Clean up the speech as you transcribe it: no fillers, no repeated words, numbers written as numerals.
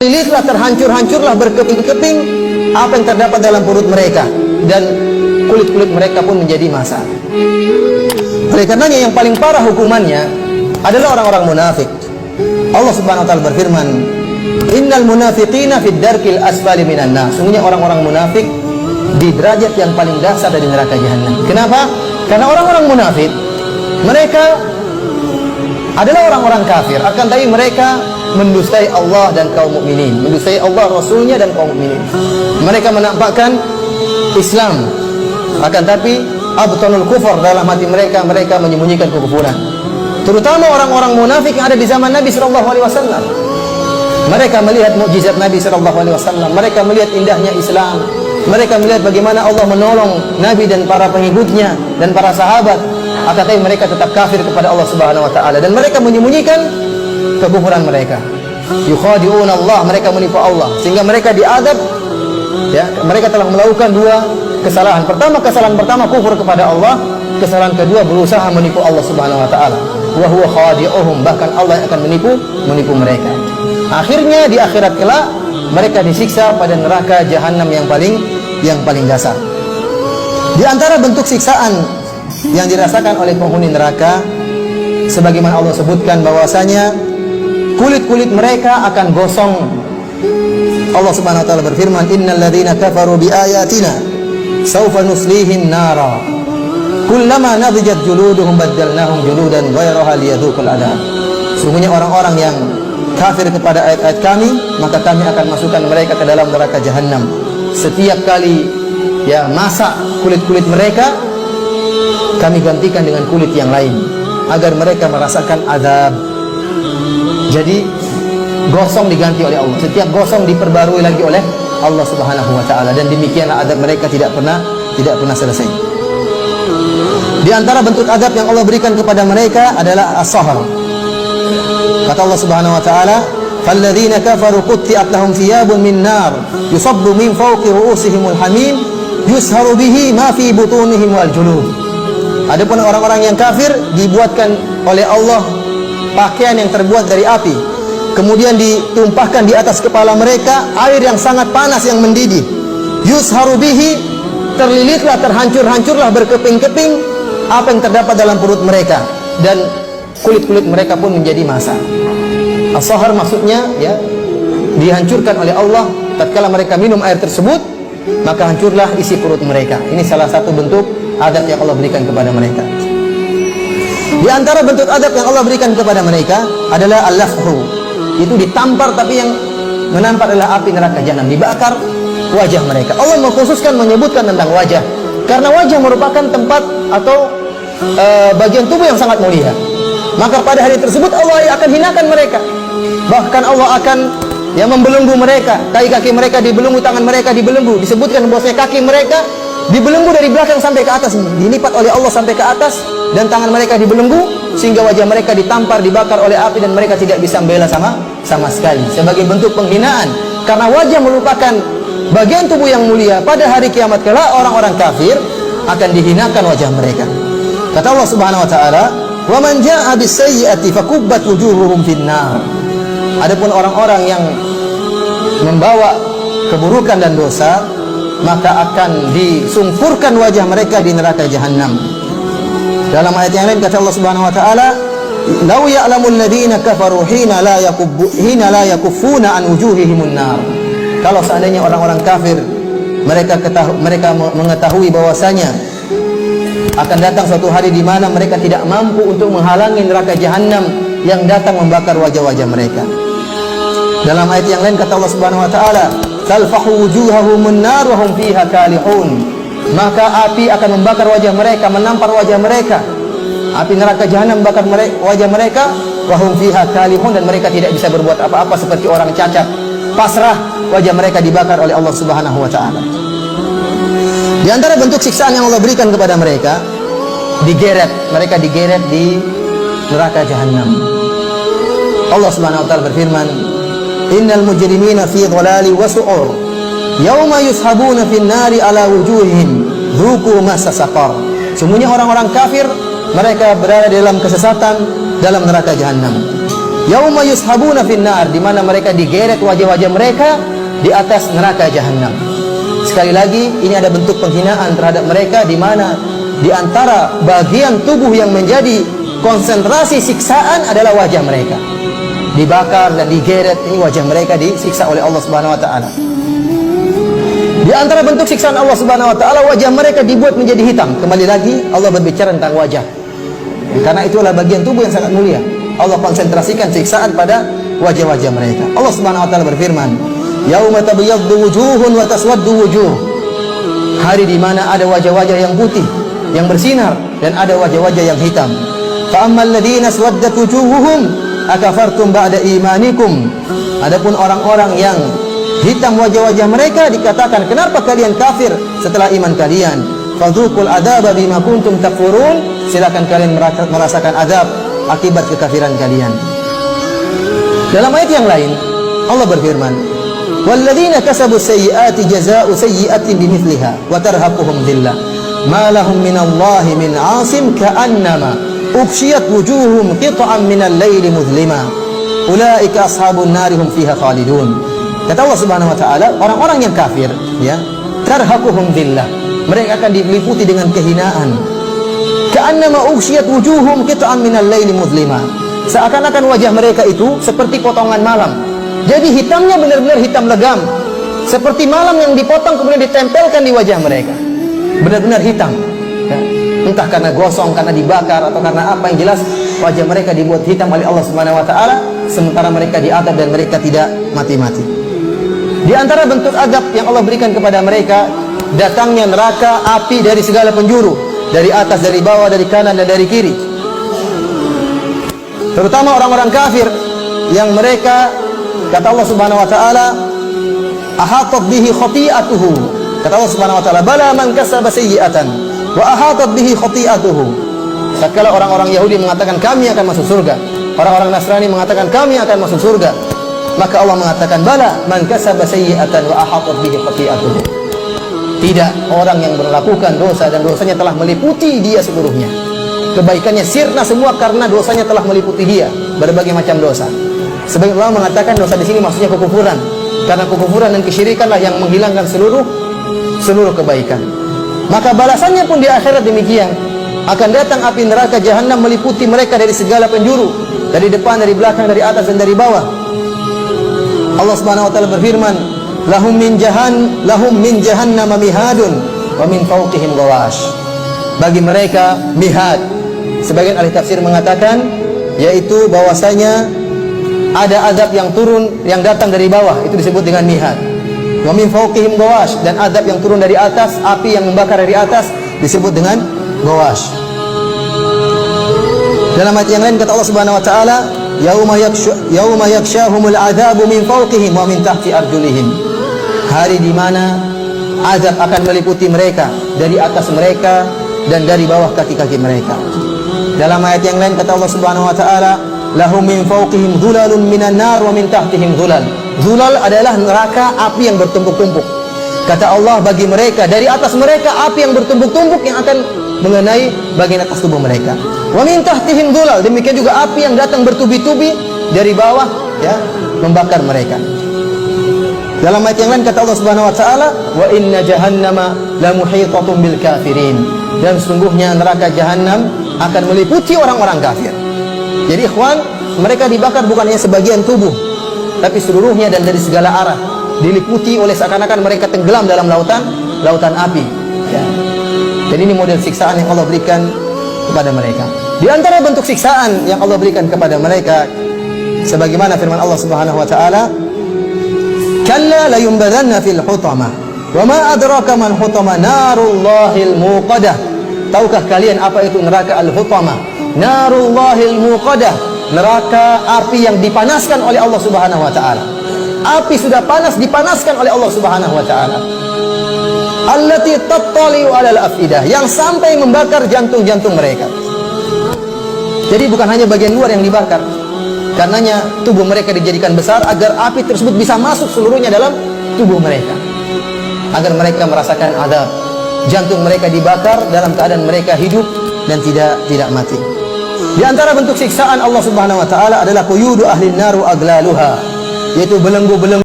Lilitlah, terhancur-hancurlah, berkeping-keping apa yang terdapat dalam perut mereka, dan kulit-kulit mereka pun menjadi massa. Oleh karenanya yang paling parah hukumannya adalah orang-orang munafik. Allah Subhanahu wa taala berfirman, "Innal munafiqina fid darkil asfali minan nar." Sungguhnya orang-orang munafik di derajat yang paling dasar dari neraka jahanam. Kenapa? Karena orang-orang munafik mereka adalah orang-orang kafir, akan tapi mereka mendustai Allah dan kaum mukminin, mendustai Allah, Rasulnya, dan kaum mukminin. Mereka menampakkan Islam, akan tapi abtanul kufur, dalam hati mereka, mereka menyembunyikan kekufuran. Terutama orang-orang munafik yang ada di zaman Nabi SAW. Mereka melihat mukjizat Nabi SAW, mereka melihat indahnya Islam, mereka melihat bagaimana Allah menolong Nabi dan para pengikutnya dan para sahabat. Akan tapi mereka tetap kafir kepada Allah Subhanahu wa taala, dan mereka menyembunyikan kekufuran mereka. Yukhadi'un Allah, mereka menipu Allah, sehingga mereka diadab. Ya, mereka telah melakukan dua kesalahan. Kesalahan pertama kufur kepada Allah, kesalahan kedua berusaha menipu Allah Subhanahu wa taala. Wa huwa khadi'uhum, bahkan Allah yang akan menipu mereka. Akhirnya di akhirat kelak mereka disiksa pada neraka jahanam yang paling dasar. Di antara bentuk siksaan yang dirasakan oleh penghuni neraka, sebagaimana Allah sebutkan bahwasanya kulit-kulit mereka akan gosong. Allah Subhanahu wa taala berfirman, "Innal ladzina kafaru biayatina sawfa nuslihim nara kullama nadijat juluduhum baddalnahum juludan ghayraha liyadhuqul adab." Sungguhnya orang-orang yang kafir kepada ayat-ayat kami, maka kami akan masukkan mereka ke dalam neraka jahanam. Setiap kali masak kulit-kulit mereka, kami gantikan dengan kulit yang lain agar mereka merasakan azab. Jadi gosong diganti oleh Allah, setiap gosong diperbarui lagi oleh Allah Subhanahu wa taala, dan demikianlah azab mereka tidak pernah selesai. Di antara bentuk azab yang Allah berikan kepada mereka adalah as-sahr. Kata Allah Subhanahu wa taala, "Falladzina kafaru qutti'at lahum thiyabun min nar yusabbu min fawqi ru'usihimul hamim yusharu bihi ma fi butunihim wal julud." Adapun orang-orang yang kafir dibuatkan oleh Allah pakaian yang terbuat dari api, kemudian ditumpahkan di atas kepala mereka air yang sangat panas yang mendidih. Yusharu bihi, terlilitlah, terhancur-hancurlah, berkeping-keping apa yang terdapat dalam perut mereka, dan kulit-kulit mereka pun menjadi massa. As-sahr maksudnya dihancurkan oleh Allah tatkala mereka minum air tersebut, maka hancurlah isi perut mereka. Ini salah satu bentuk adab yang Allah berikan kepada mereka. Di antara bentuk adab yang Allah berikan kepada mereka adalah al-lafhu. Itu ditampar, tapi yang menampar adalah api neraka jahanam, dibakar wajah mereka. Allah mengkhususkan menyebutkan tentang wajah, karena wajah merupakan tempat atau bagian tubuh yang sangat mulia. Maka pada hari tersebut Allah akan hinakan mereka. Bahkan Allah akan membelenggu mereka, kaki-kaki mereka dibelenggu, tangan mereka dibelenggu. Disebutkan bahwasanya kaki mereka dibelenggu dari belakang sampai ke atas, dilipat oleh Allah sampai ke atas, dan tangan mereka dibelenggu sehingga wajah mereka ditampar, dibakar oleh api, dan mereka tidak bisa membela sama sekali, sebagai bentuk penghinaan. Karena wajah merupakan bagian tubuh yang mulia. Pada hari kiamat kelak orang-orang kafir akan dihinakan wajah mereka. Kata Allah Subhanahu wa taala, "Wa man jaa'a bis-sayyi'ati fakubbat wujuhuhum fin-nar." Adapun orang-orang yang membawa keburukan dan dosa, maka akan disungkurkan wajah mereka di neraka jahanam. Dalam ayat yang lain kata Allah Subhanahu wa taala, "Lau ya'lamul ladzina kafaru hina la yakuffuna an wujuhihimun nar." Kalau seandainya orang-orang kafir mereka mengetahui bahwasanya akan datang suatu hari di mana mereka tidak mampu untuk menghalangi neraka jahanam yang datang membakar wajah-wajah mereka. Dalam ayat yang lain kata Allah Subhanahu wa taala, "Talfahu wujuhahumun nar wa hum fiha kalihun." Maka api akan membakar wajah mereka, menampar wajah mereka. Api neraka jahanam membakar wajah mereka, wa hum fiha kalihun, dan mereka tidak bisa berbuat apa-apa, seperti orang cacat, pasrah, wajah mereka dibakar oleh Allah Subhanahu wa taala. Di antara bentuk siksaan yang Allah berikan kepada mereka, digeret, mereka digeret di neraka jahanam. Allah Subhanahu wa taala berfirman, "Innal mujrimina fi dhalali wa su'ur yauma yushabuna fin nari ala wujuhihim dzuqu massa saqar." Sungguhnya orang-orang kafir mereka berada dalam kesesatan, dalam neraka jahanam. Yauma yushabuna finnar, di mana mereka digeret wajah-wajah mereka di atas neraka jahanam. Sekali lagi, ini ada bentuk penghinaan terhadap mereka, di mana di antara bagian tubuh yang menjadi konsentrasi siksaan adalah wajah mereka. Dibakar dan digeret, ini wajah mereka disiksa oleh Allah Subhanahu wa taala. Di antara bentuk siksaan Allah Subhanahu wa taala, wajah mereka dibuat menjadi hitam. Kembali lagi Allah berbicara tentang wajah. Karena itu adalah bagian tubuh yang sangat mulia. Allah konsentrasikan siksaan pada wajah-wajah mereka. Allah Subhanahu wa taala berfirman, "Yauma tabyaddu wujuhun wa taswaddu wujuh." Hari di mana ada wajah-wajah yang putih, yang bersinar, dan ada wajah-wajah yang hitam. Fa ammal ladzina aswaddat wujuhuhum akafartum ba'da imanikum. Adapun orang-orang yang hitam wajah-wajah mereka, dikatakan, kenapa kalian kafir setelah iman kalian? Fadzuqul adzaba bima kuntum takfurun. Silakan kalian merasakan azab akibat kekafiran kalian. Dalam ayat yang lain Allah berfirman, "Walladzina kasabu sayyi'ati jazaa'u sayyi'atin bimithliha wa tarhaquhum dhillah ma lahum minallahi min 'asim ka'annama ubshiyat wujuhum qit'an minal laili mudhlima ulaika ashabun nari hum fiha khalidun." Kata Allah Subhanahu wa taala, orang-orang yang kafir, ya, tarhaquhum dhillah, mereka akan diliputi dengan kehinaan. Ka'annama ubshiyat wujuhum qit'an minal laili mudhlima, seakan-akan wajah mereka itu seperti potongan malam. Jadi hitamnya benar-benar hitam legam, seperti malam yang dipotong kemudian ditempelkan di wajah mereka. Benar-benar hitam, ya. Entah karena gosong, karena dibakar, atau karena apa, yang jelas wajah mereka dibuat hitam oleh Allah Subhanahu wa taala, sementara mereka diadab dan mereka tidak mati-mati. Di antara bentuk azab yang Allah berikan kepada mereka, datangnya neraka api dari segala penjuru, dari atas, dari bawah, dari kanan, dan dari kiri. Terutama orang-orang kafir yang mereka, kata Allah Subhanahu wa taala, ahatat bihi khati'atuhu. Kata Allah Subhanahu wa taala, bala man kasaba sayyi'atan wa ahatat bihi khati'atuhu. Tatkala orang-orang Yahudi mengatakan kami akan masuk surga, orang-orang Nasrani mengatakan kami akan masuk surga, maka Allah mengatakan bala man kasaba sayyi'atan wa ahatat bihi khati'atuhu. Tidak, orang yang melakukan dosa dan dosanya telah meliputi dia seluruhnya. Kebaikannya sirna semua karena dosanya telah meliputi dia, berbagai macam dosa. Sebagian ulama mengatakan dosa di sini maksudnya kekufuran, karena kekufuran dan kesyirikanlah yang menghilangkan seluruh kebaikan. Maka balasannya pun di akhirat demikian. Akan datang api neraka jahanam meliputi mereka dari segala penjuru, dari depan, dari belakang, dari atas, dan dari bawah. Allah Subhanahu wa taala berfirman, lahum min jahannam mihadun wa min fawqihim ghawash. Bagi mereka mihad, sebagian ahli tafsir mengatakan yaitu bahwasanya ada azab yang turun, yang datang dari bawah, itu disebut dengan mihad. Wa min fawqihim ghawash, dan azab yang turun dari atas, api yang membakar dari atas, disebut dengan ghawash. Dalam ayat yang lain kata Allah Subhanahu wa taala, yauma yakshahumul adzabu min fawqihim wa min tahti arjulihim. Hari di mana azab akan meliputi mereka dari atas mereka dan dari bawah kaki-kaki mereka. Dalam ayat yang lain kata Allah Subhanahu wa taala, lahum min fawqihim dhulalun minan nar wa min tahtihim dhulal. Dhulal adalah neraka, api yang bertumpuk-tumpuk. Kata Allah, bagi mereka dari atas mereka api yang bertumpuk-tumpuk yang akan mengenai bagian atas tubuh mereka. Wa min tahtihim dhulal, demikian juga api yang datang bertubi-tubi dari bawah, ya, membakar mereka. Dalam ayat yang lain kata Allah Subhanahu wa taala, wa inna jahannama la muhitatun bil kafirin. Dan sesungguhnya neraka jahanam akan meliputi orang-orang kafir. Jadi ikhwan, mereka dibakar bukan hanya sebagian tubuh, tapi seluruhnya dan dari segala arah, diliputi oleh seakan-akan mereka tenggelam dalam lautan api, ya. Jadi ini model siksaan yang Allah berikan kepada mereka. Di antara bentuk siksaan yang Allah berikan kepada mereka, sebagaimana firman Allah Subhanahu wa taala, kalla la yunbadanna fil hutamah wa ma adraka man hutamah narullahil muqadah. Tahukah kalian apa itu neraka al-hutamah? Narullahil muqadah, neraka api yang dipanaskan oleh Allah Subhanahu wa taala. Api sudah panas dipanaskan oleh Allah Subhanahu wa taala. Allati tattali'u 'alal afidah, yang sampai membakar jantung-jantung mereka. Jadi bukan hanya bagian luar yang dibakar. Karenanya tubuh mereka dijadikan besar agar api tersebut bisa masuk seluruhnya dalam tubuh mereka, agar mereka merasakan azab. Jantung mereka dibakar dalam keadaan mereka hidup dan tidak mati. Di antara bentuk siksaan Allah Subhanahu wa taala adalah quyudu ahlin nar wa aglaluha, yaitu belenggu-belenggu